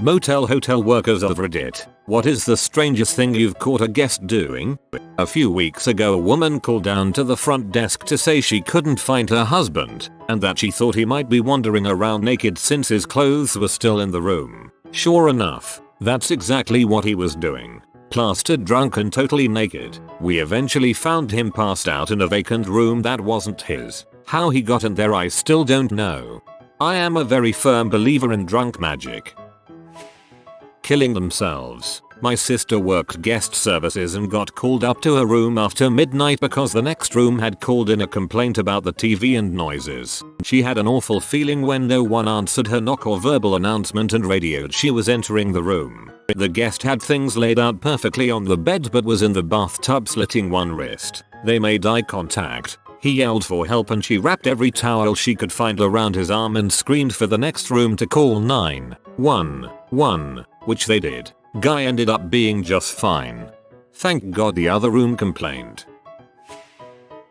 Motel hotel workers of Reddit. What is the strangest thing you've caught a guest doing? A few weeks ago a woman called down to the front desk to say she couldn't find her husband and that she thought he might be wandering around naked since his clothes were still in the room. Sure enough, that's exactly what he was doing. Plastered drunk and totally naked. We eventually found him passed out in a vacant room that wasn't his. How he got in there I still don't know. I am a very firm believer in drunk magic. Killing themselves. My sister worked guest services and got called up to her room after midnight because the next room had called in a complaint about the TV and noises. She had an awful feeling when no one answered her knock or verbal announcement and radioed she was entering the room. The guest had things laid out perfectly on the bed but was in the bathtub slitting one wrist. They made eye contact. He yelled for help and she wrapped every towel she could find around his arm and screamed for the next room to call 911, which they did. Guy ended up being just fine. Thank God the other room complained.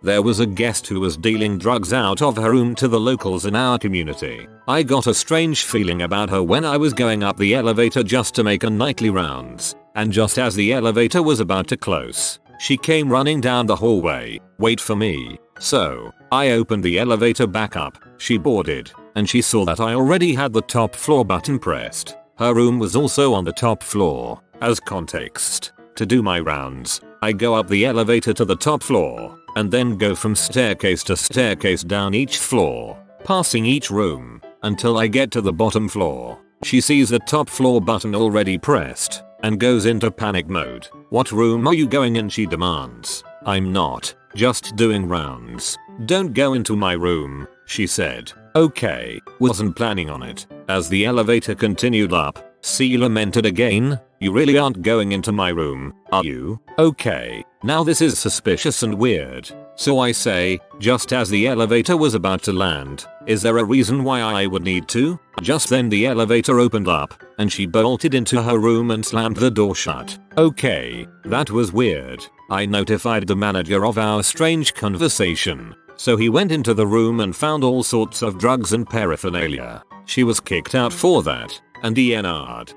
There was a guest who was dealing drugs out of her room to the locals in our community. I got a strange feeling about her when I was going up the elevator just to make a nightly rounds, and just as the elevator was about to close, she came running down the hallway. Wait for me. So, I opened the elevator back up, she boarded, and she saw that I already had the top floor button pressed. Her room was also on the top floor. As context, to do my rounds, I go up the elevator to the top floor, and then go from staircase to staircase down each floor, passing each room, until I get to the bottom floor. She sees the top floor button already pressed, and goes into panic mode. What room are you going in? She demands. I'm not, just doing rounds. Don't go into my room, she said. Okay, wasn't planning on it. As the elevator continued up, she lamented again. You really aren't going into my room, are you? Okay, now this is suspicious and weird. So I say, just as the elevator was about to land, is there a reason why I would need to? Just then the elevator opened up, and she bolted into her room and slammed the door shut. Okay, that was weird. I notified the manager of our strange conversation. So he went into the room and found all sorts of drugs and paraphernalia. She was kicked out for that, and DNR'd.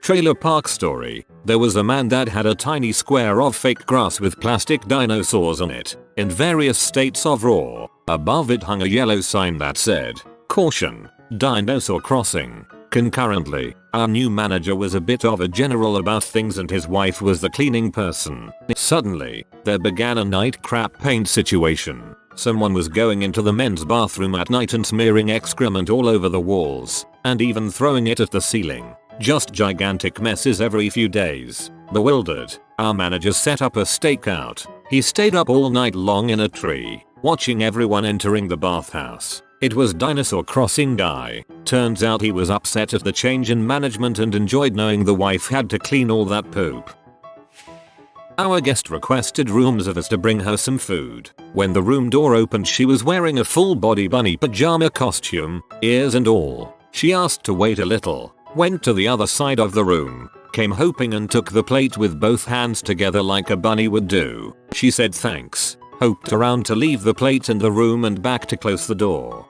Trailer park story. There was a man that had a tiny square of fake grass with plastic dinosaurs on it, in various states of raw. Above it hung a yellow sign that said, "Caution, dinosaur crossing." Concurrently, our new manager was a bit of a general about things and his wife was the cleaning person. Suddenly, there began a night crap paint situation. Someone was going into the men's bathroom at night and smearing excrement all over the walls, and even throwing it at the ceiling. Just gigantic messes every few days. Bewildered, our manager set up a stakeout. He stayed up all night long in a tree, watching everyone entering the bathhouse. It was Dinosaur Crossing Guy. Turns out he was upset at the change in management and enjoyed knowing the wife had to clean all that poop. Our guest requested room service to bring her some food. When the room door opened she was wearing a full body bunny pajama costume, ears and all. She asked to wait a little, went to the other side of the room, came hoping and took the plate with both hands together like a bunny would do. She said thanks, hoped around to leave the plate in the room and back to close the door.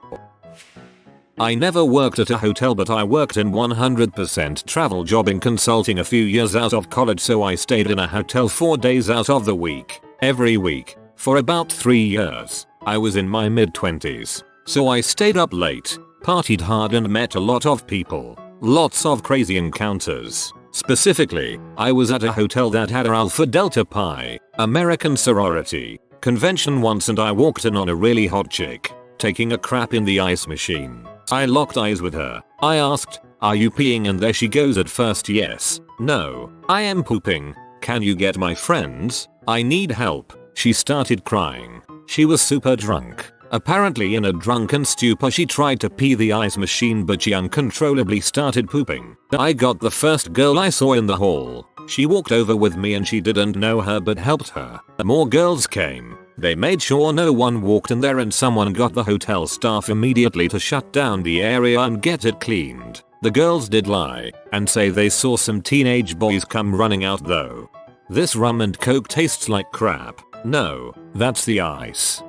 I never worked at a hotel but I worked in 100% travel job in consulting a few years out of college, so I stayed in a hotel 4 days out of the week, every week, for about 3 years. I was in my mid-20s, so I stayed up late, partied hard and met a lot of people. Lots of crazy encounters. Specifically, I was at a hotel that had a Alpha Delta Pi, American sorority, convention once and I walked in on a really hot chick, taking a crap in the ice machine. I locked eyes with her. I asked, "Are you peeing?" and there she goes. At first yes, no, I am pooping. Can you get my friends? I need help. She started crying. She was super drunk. Apparently in a drunken stupor she tried to pee the ice machine but she uncontrollably started pooping. I got the first girl I saw in the hall. She walked over with me and she didn't know her but helped her. More girls came. They made sure no one walked in there and someone got the hotel staff immediately to shut down the area and get it cleaned. The girls did lie and say they saw some teenage boys come running out though. This rum and coke tastes like crap. No, that's the ice.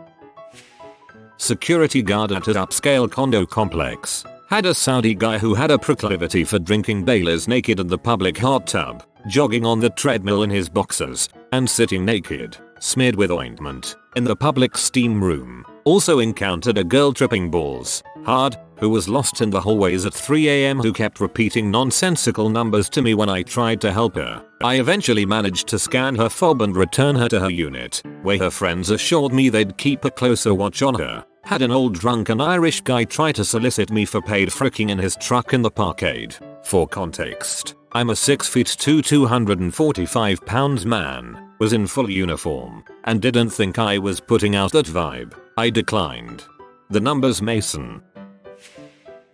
Security guard at an upscale condo complex. Had a Saudi guy who had a proclivity for drinking Baileys naked in the public hot tub, jogging on the treadmill in his boxers, and sitting naked, smeared with ointment, in the public steam room. Also encountered a girl tripping balls hard, who was lost in the hallways at 3 AM, who kept repeating nonsensical numbers to me when I tried to help her. I eventually managed to scan her fob and return her to her unit, where her friends assured me they'd keep a closer watch on her. Had an old drunken Irish guy try to solicit me for paid fricking in his truck in the parkade. For context, I'm a 6'2", 245 pounds man, was in full uniform, and didn't think I was putting out that vibe. I declined. The numbers Mason.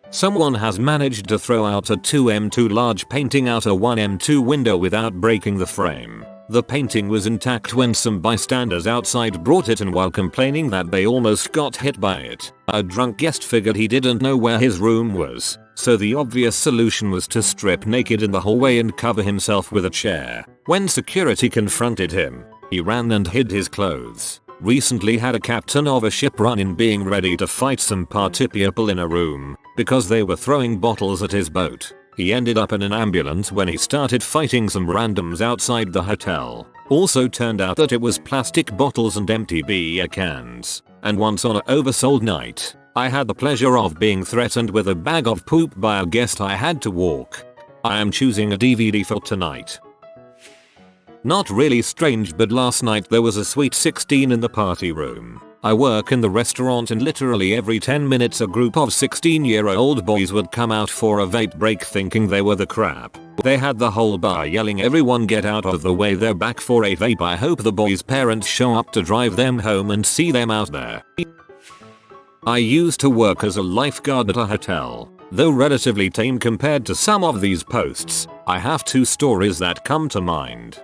Someone has managed to throw out a 2M2 large painting out a 1M2 window without breaking the frame. The painting was intact when some bystanders outside brought it in while complaining that they almost got hit by it. A drunk guest figured he didn't know where his room was, so the obvious solution was to strip naked in the hallway and cover himself with a chair. When security confronted him, he ran and hid his clothes. Recently had a captain of a ship run in being ready to fight some party people in a room because they were throwing bottles at his boat. He ended up in an ambulance when he started fighting some randoms outside the hotel. Also turned out that it was plastic bottles and empty beer cans. And once on an oversold night, I had the pleasure of being threatened with a bag of poop by a guest I had to walk. I am choosing a DVD for tonight. Not really strange, but last night there was a sweet 16 in the party room. I work in the restaurant and literally every 10 minutes a group of 16-year-old boys would come out for a vape break thinking they were the crap. They had the whole bar yelling, "Everyone get out of the way, they're back for a vape." I hope the boys' parents show up to drive them home and see them out there. I used to work as a lifeguard at a hotel. Though relatively tame compared to some of these posts, I have two stories that come to mind.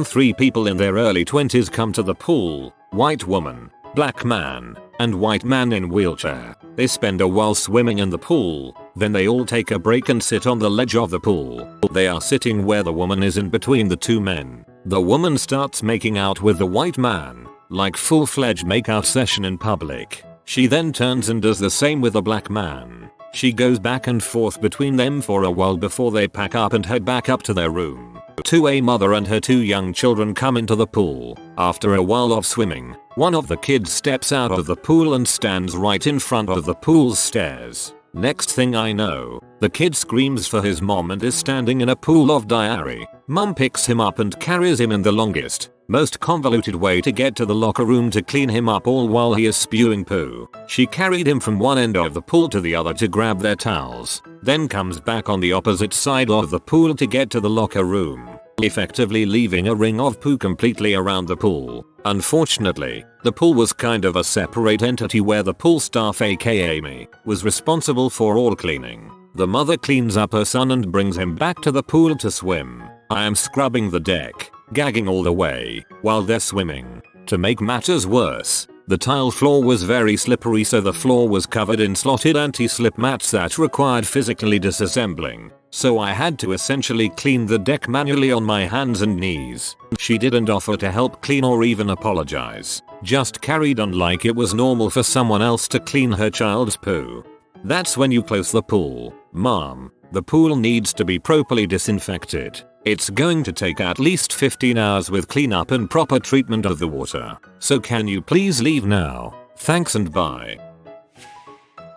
3 people in their early 20s come to the pool, white woman, black man, and white man in wheelchair. They spend a while swimming in the pool, then they all take a break and sit on the ledge of the pool. They are sitting where the woman is in between the two men. The woman starts making out with the white man, like full-fledged makeout session in public. She then turns and does the same with the black man. She goes back and forth between them for a while before they pack up and head back up to their room. A mother and her 2 young children come into the pool. After a while of swimming, one of the kids steps out of the pool and stands right in front of the pool's stairs. Next thing I know, the kid screams for his mom and is standing in a pool of diarrhea. Mom picks him up and carries him in the longest, most convoluted way to get to the locker room to clean him up, all while he is spewing poo. She carried him from one end of the pool to the other to grab their towels, then comes back on the opposite side of the pool to get to the locker room, effectively leaving a ring of poo completely around the pool. Unfortunately, the pool was kind of a separate entity where the pool staff, aka me, was responsible for all cleaning. The mother cleans up her son and brings him back to the pool to swim. I am scrubbing the deck, gagging all the way, while they're swimming. To make matters worse, the tile floor was very slippery, so the floor was covered in slotted anti-slip mats that required physically disassembling. So I had to essentially clean the deck manually on my hands and knees. She didn't offer to help clean or even apologize, just carried on like it was normal for someone else to clean her child's poo. That's when you close the pool. Mom, the pool needs to be properly disinfected. It's going to take at least 15 hours with cleanup and proper treatment of the water. So can you please leave now? Thanks and bye.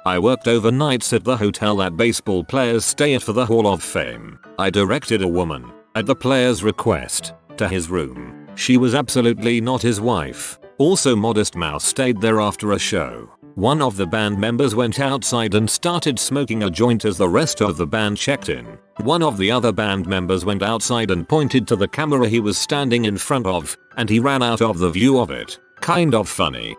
I worked overnights at the hotel that baseball players stay at for the Hall of Fame. I directed a woman, at the player's request, to his room. She was absolutely not his wife. Also, Modest Mouse stayed there after a show. One of the band members went outside and started smoking a joint as the rest of the band checked in. One of the other band members went outside and pointed to the camera he was standing in front of, and he ran out of the view of it. Kind of funny.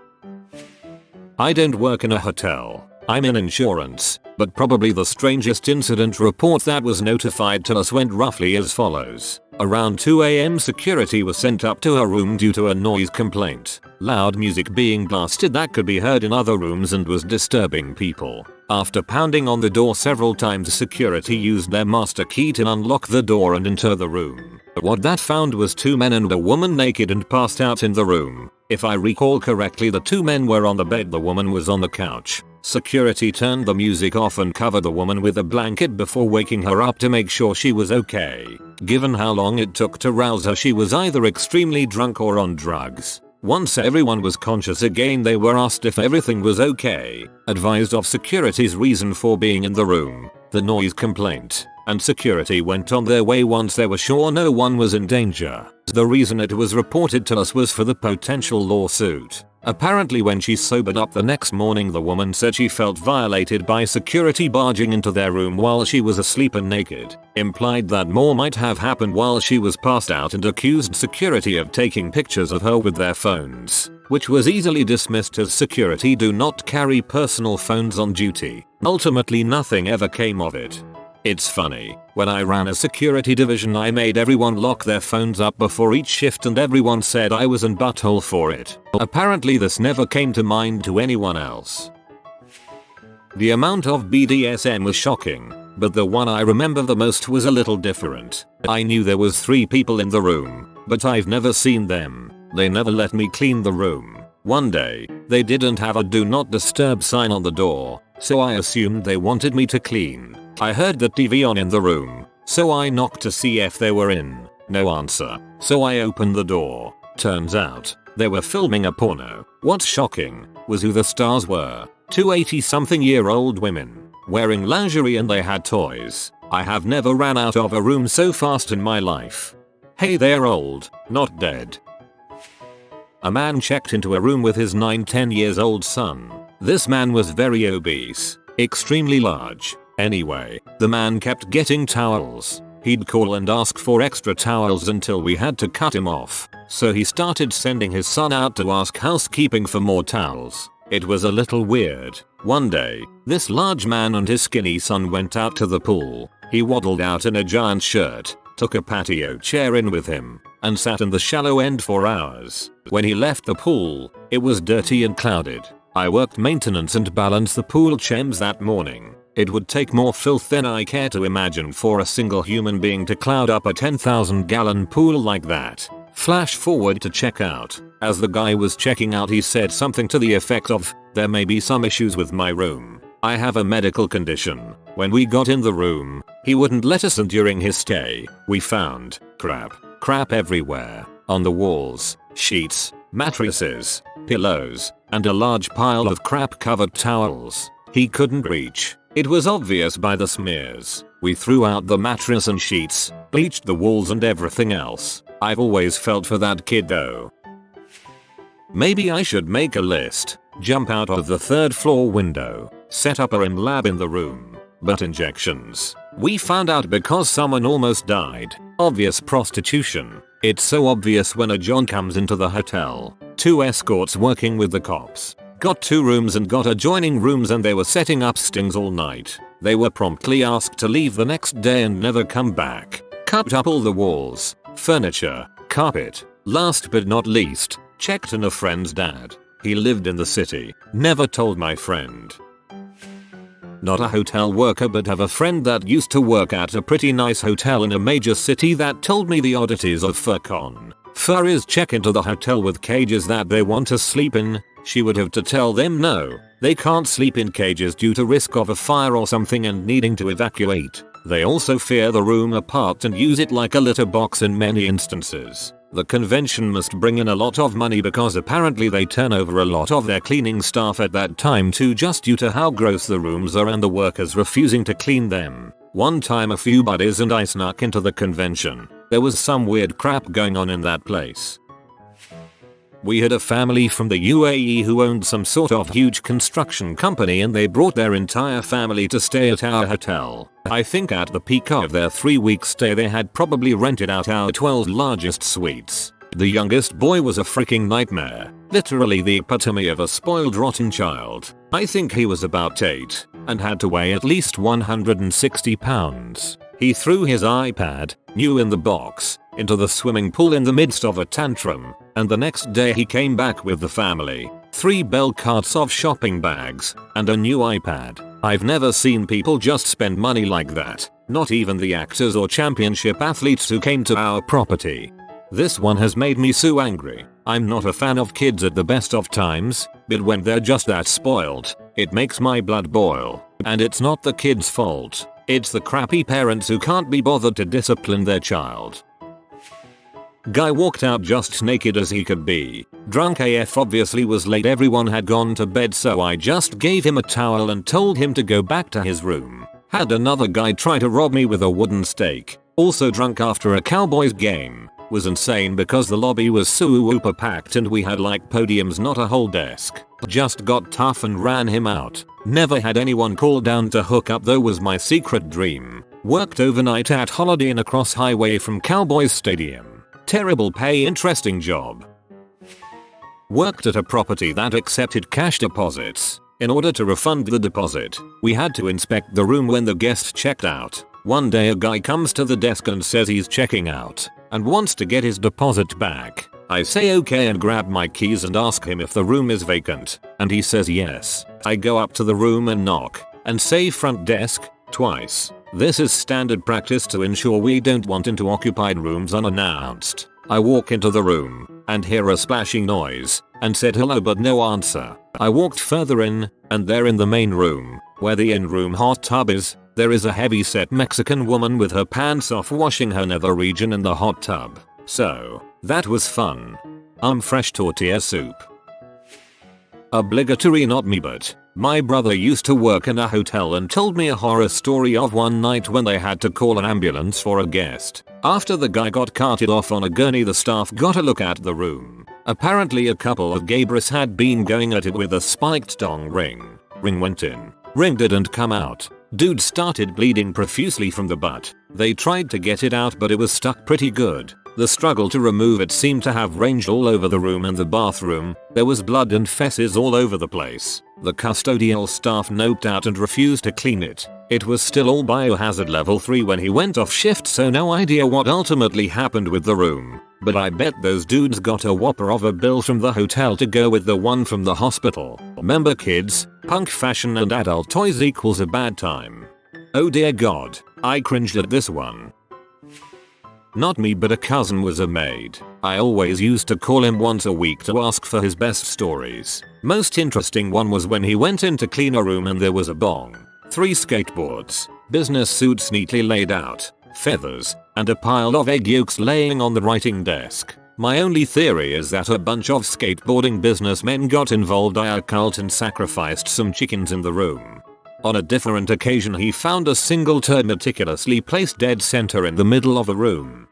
I don't work in a hotel. I'm in insurance, but probably the strangest incident report that was notified to us went roughly as follows. Around 2 AM security was sent up to her room due to a noise complaint. Loud music being blasted that could be heard in other rooms and was disturbing people. After pounding on the door several times, security used their master key to unlock the door and enter the room. What that found was 2 men and a woman naked and passed out in the room. If I recall correctly, the 2 men were on the bed, the woman was on the couch. Security turned the music off and covered the woman with a blanket before waking her up to make sure she was okay. Given how long it took to rouse her, she was either extremely drunk or on drugs. Once everyone was conscious again, they were asked if everything was okay, advised of security's reason for being in the room, the noise complaint, and security went on their way once they were sure no one was in danger. The reason it was reported to us was for the potential lawsuit. Apparently when she sobered up the next morning, the woman said she felt violated by security barging into their room while she was asleep and naked, implied that more might have happened while she was passed out, and accused security of taking pictures of her with their phones, which was easily dismissed as security do not carry personal phones on duty. Ultimately nothing ever came of it. It's funny, when I ran a security division I made everyone lock their phones up before each shift and everyone said I was an butthole for it. Apparently this never came to mind to anyone else. The amount of BDSM was shocking, but the one I remember the most was a little different. I knew there was 3 people in the room, but I've never seen them. They never let me clean the room. One day, they didn't have a do not disturb sign on the door, so I assumed they wanted me to clean. I heard the TV on in the room, so I knocked to see if they were in. No answer, so I opened the door. Turns out, they were filming a porno. What's shocking was who the stars were. 2 80-something-year-old women, wearing lingerie, and they had toys. I have never ran out of a room so fast in my life. Hey, they're old, not dead. A man checked into a room with his 9-10 years old son. This man was very obese, extremely large. Anyway, the man kept getting towels. He'd call and ask for extra towels until we had to cut him off. So he started sending his son out to ask housekeeping for more towels. It was a little weird. One day, this large man and his skinny son went out to the pool. He waddled out in a giant shirt, took a patio chair in with him, and sat in the shallow end for hours. When he left the pool, it was dirty and clouded. I worked maintenance and balanced the pool chems that morning. It would take more filth than I care to imagine for a single human being to cloud up a 10,000-gallon pool like that. Flash forward to checkout. As the guy was checking out, he said something to the effect of, "There may be some issues with my room. I have a medical condition." When we got in the room, he wouldn't let us in during his stay. We found crap everywhere. On the walls, sheets, mattresses, pillows, and a large pile of crap-covered towels. He couldn't reach. It was obvious by the smears. We threw out the mattress and sheets, bleached the walls and everything else. I've always felt for that kid though. Maybe I should make a list. Jump out of the 3rd floor window. Set up a RIM lab in the room. Butt injections. We found out because someone almost died. Obvious prostitution. It's so obvious when a John comes into the hotel. 2 escorts working with the cops. Got 2 rooms and got adjoining rooms, and they were setting up stings all night. They were promptly asked to leave the next day and never come back. Cut up all the walls, furniture, carpet. Last but not least, checked in a friend's dad. He lived in the city. Never told my friend. Not a hotel worker, but have a friend that used to work at a pretty nice hotel in a major city that told me the oddities of FurCon. Furries check into the hotel with cages that they want to sleep in. She would have to tell them no, they can't sleep in cages due to risk of a fire or something and needing to evacuate. They also fear the room apart and use it like a litter box in many instances. The convention must bring in a lot of money because apparently they turn over a lot of their cleaning staff at that time too, just due to how gross the rooms are and the workers refusing to clean them. One time a few buddies and I snuck into the convention. There was some weird crap going on in that place. We had a family from the UAE who owned some sort of huge construction company, and they brought their entire family to stay at our hotel. I think at the peak of their 3-week stay they had probably rented out our 12 largest suites. The youngest boy was a freaking nightmare, literally the epitome of a spoiled rotten child. I think he was about 8 and had to weigh at least 160 pounds. He threw his iPad, new in the box, into the swimming pool in the midst of a tantrum, and the next day he came back with the family, 3 belt carts of shopping bags, and a new iPad. I've never seen people just spend money like that, not even the actors or championship athletes who came to our property. This one has made me so angry. I'm not a fan of kids at the best of times, but when they're just that spoiled, It makes my blood boil. And it's not the kid's fault. It's the crappy parents who can't be bothered to discipline their child. Guy walked out just naked as he could be. Drunk AF, obviously was late, everyone had gone to bed, so I just gave him a towel and told him to go back to his room. Had another guy try to rob me with a wooden stake. Also drunk after a Cowboys game. Was insane because the lobby was super packed and we had like podiums, not a whole desk. Just got tough and ran him out. Never had anyone call down to hook up though, was my secret dream. Worked overnight at Holiday Inn across highway from Cowboys Stadium. Terrible pay, interesting job. Worked at a property that accepted cash deposits. In order to refund the deposit, we had to inspect the room when the guest checked out. One day a guy comes to the desk and says he's checking out and wants to get his deposit back. I say okay and grab my keys and ask him if the room is vacant, and he says yes. I go up to the room and knock and say front desk twice. This is standard practice to ensure we don't want into occupied rooms unannounced. I walk into the room and hear a splashing noise and said hello but no answer. I walked further in and there in the main room, where the in-room hot tub is, there is a heavy-set Mexican woman with her pants off washing her nether region in the hot tub. So, that was fun. Fresh tortilla soup. Obligatory, not me, but my brother used to work in a hotel and told me a horror story of one night when they had to call an ambulance for a guest. After the guy got carted off on a gurney, the staff got a look at the room. Apparently a couple of gaybras had been going at it with a spiked dong ring. Ring went in. Ring didn't come out. Dude started bleeding profusely from the butt. They tried to get it out but it was stuck pretty good. The struggle to remove it seemed to have ranged all over the room and the bathroom. There was blood and feces all over the place. The custodial staff noped out and refused to clean it. It was still all biohazard level 3 when he went off shift, so no idea what ultimately happened with the room. But I bet those dudes got a whopper of a bill from the hotel to go with the one from the hospital. Remember kids, punk fashion and adult toys equals a bad time. Oh dear god, I cringed at this one. Not me, but a cousin was a maid. I always used to call him once a week to ask for his best stories. Most interesting one was when he went in to clean a room and there was a bong, 3 skateboards, business suits neatly laid out, feathers, and a pile of egg yolks laying on the writing desk. My only theory is that a bunch of skateboarding businessmen got involved in a cult and sacrificed some chickens in the room. On a different occasion he found a single turd meticulously placed dead center in the middle of the room.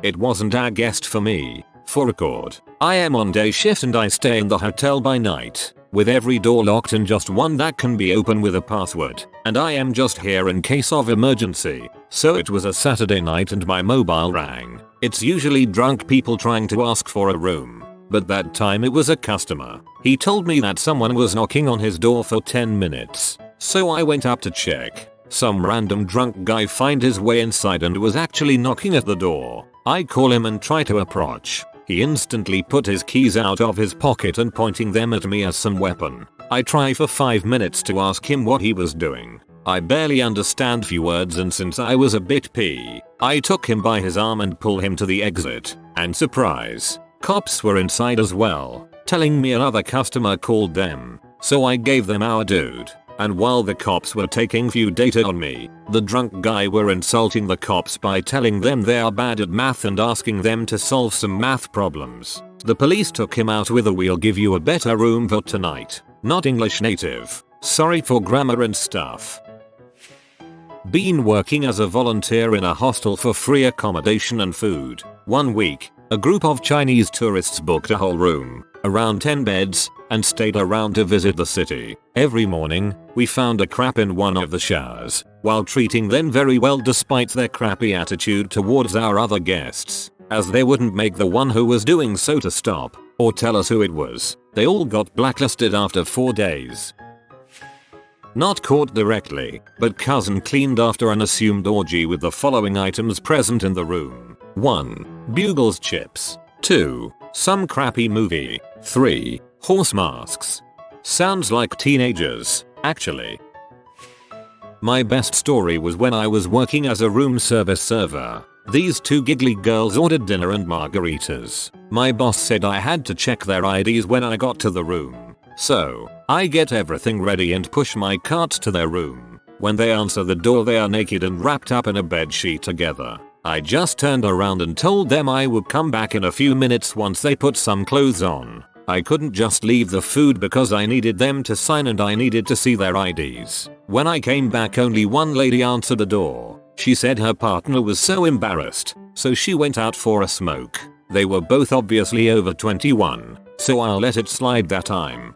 It wasn't a guest for me. For record, I am on day shift and I stay in the hotel by night, with every door locked and just one that can be opened with a password, and I am just here in case of emergency. So it was a Saturday night and my mobile rang. It's usually drunk people trying to ask for a room. But that time it was a customer. He told me that someone was knocking on his door for 10 minutes. So I went up to check. Some random drunk guy find his way inside and was actually knocking at the door. I call him and try to approach. He instantly put his keys out of his pocket and pointing them at me as some weapon. I try for 5 minutes to ask him what he was doing. I barely understand few words, and since I was a bit pee, I took him by his arm and pulled him to the exit. And surprise, cops were inside as well, telling me another customer called them. So I gave them our dude. And while the cops were taking few data on me, the drunk guy were insulting the cops by telling them they are bad at math and asking them to solve some math problems. The police took him out with a "we'll give you a better room for tonight." Not English native. Sorry for grammar and stuff. Been working as a volunteer in a hostel for free accommodation and food. One week, a group of Chinese tourists booked a whole room, around 10 beds, and stayed around to visit the city. Every morning, we found a crap in one of the showers, while treating them very well despite their crappy attitude towards our other guests, as they wouldn't make the one who was doing so to stop, or tell us who it was. They all got blacklisted after 4 days. Not caught directly, but cousin cleaned after an assumed orgy with the following items present in the room. 1. Bugles chips. 2. Some crappy movie. 3. Horse masks. Sounds like teenagers, actually. My best story was when I was working as a room service server. These 2 giggly girls ordered dinner and margaritas. My boss said I had to check their IDs when I got to the room. So, I get everything ready and push my cart to their room. When they answer the door they are naked and wrapped up in a bedsheet together. I just turned around and told them I would come back in a few minutes once they put some clothes on. I couldn't just leave the food because I needed them to sign and I needed to see their IDs. When I came back only one lady answered the door. She said her partner was so embarrassed, so she went out for a smoke. They were both obviously over 21, so I'll let it slide that time.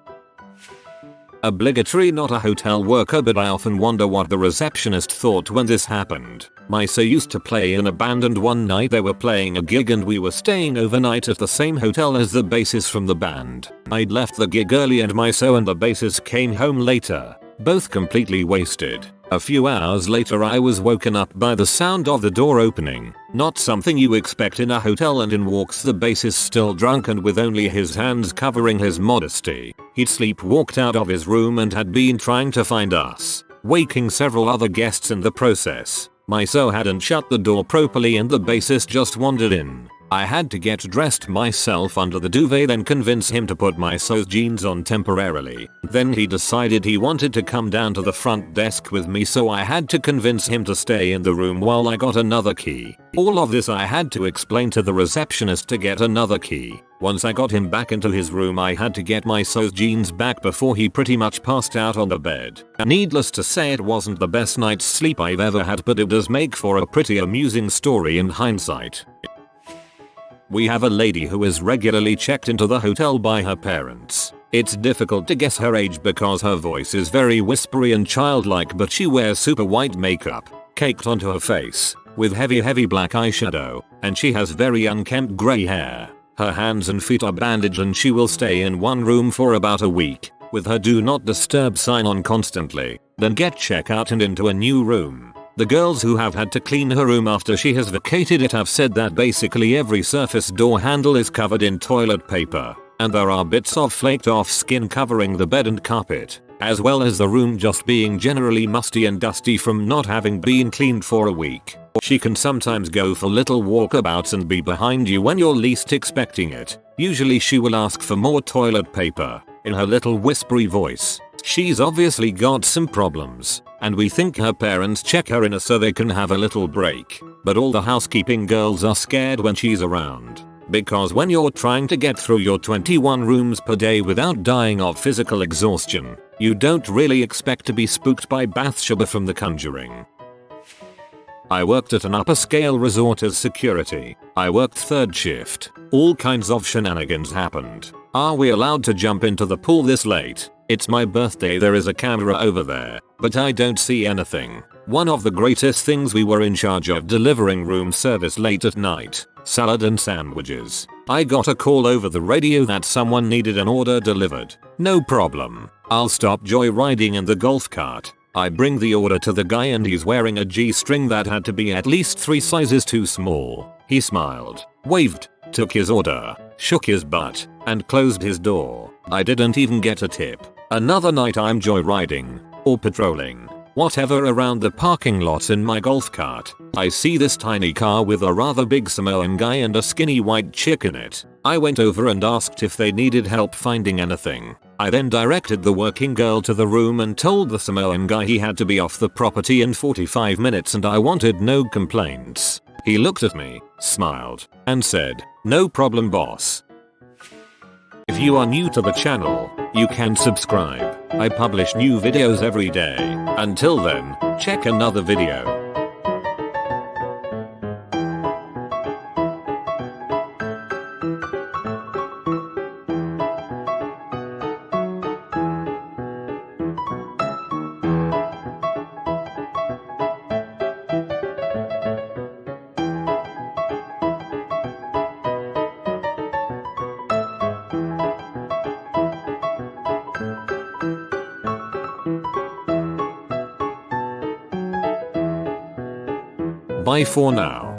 Obligatory, not a hotel worker, but I often wonder what the receptionist thought when this happened. My so used to play in a band and one night they were playing a gig and we were staying overnight at the same hotel as the bassist from the band. I'd left the gig early and my so and the bassist came home later, both completely wasted. A few hours later I was woken up by the sound of the door opening, not something you expect in a hotel, and in walks the bassist still drunk and with only his hands covering his modesty. He'd sleepwalked out of his room and had been trying to find us, waking several other guests in the process. My so hadn't shut the door properly and the bassist just wandered in. I had to get dressed myself under the duvet, then convince him to put my so's jeans on temporarily. Then he decided he wanted to come down to the front desk with me, so I had to convince him to stay in the room while I got another key. All of this I had to explain to the receptionist to get another key. Once I got him back into his room I had to get my so's jeans back before he pretty much passed out on the bed. Needless to say it wasn't the best night's sleep I've ever had, but it does make for a pretty amusing story in hindsight. We have a lady who is regularly checked into the hotel by her parents. It's difficult to guess her age because her voice is very whispery and childlike, but she wears super white makeup, caked onto her face, with heavy black eyeshadow, and she has very unkempt grey hair. Her hands and feet are bandaged and she will stay in one room for about a week, with her do not disturb sign on constantly, then get checked out and into a new room. The girls who have had to clean her room after she has vacated it have said that basically every surface door handle is covered in toilet paper, and there are bits of flaked off skin covering the bed and carpet, as well as the room just being generally musty and dusty from not having been cleaned for a week. She can sometimes go for little walkabouts and be behind you when you're least expecting it. Usually she will ask for more toilet paper, in her little whispery voice. She's obviously got some problems, and we think her parents check her in so they can have a little break. But all the housekeeping girls are scared when she's around, because when you're trying to get through your 21 rooms per day without dying of physical exhaustion, you don't really expect to be spooked by Bathsheba from The Conjuring. I worked at an upper scale resort as security. I worked third shift. All kinds of shenanigans happened. Are we allowed to jump into the pool this late? It's my birthday, there is a camera over there, but I don't see anything. One of the greatest things, we were in charge of delivering room service late at night, salad and sandwiches. I got a call over the radio that someone needed an order delivered. No problem. I'll stop joyriding in the golf cart. I bring the order to the guy and he's wearing a G-string that had to be at least 3 sizes too small. He smiled, waved, took his order, shook his butt, and closed his door. I didn't even get a tip. Another night I'm joyriding, or patrolling, whatever, around the parking lot in my golf cart. I see this tiny car with a rather big Samoan guy and a skinny white chick in it. I went over and asked if they needed help finding anything. I then directed the working girl to the room and told the Samoan guy he had to be off the property in 45 minutes and I wanted no complaints. He looked at me, smiled, and said, "No problem, boss." If you are new to the channel, you can subscribe. I publish new videos every day. Until then, check another video. Bye for now.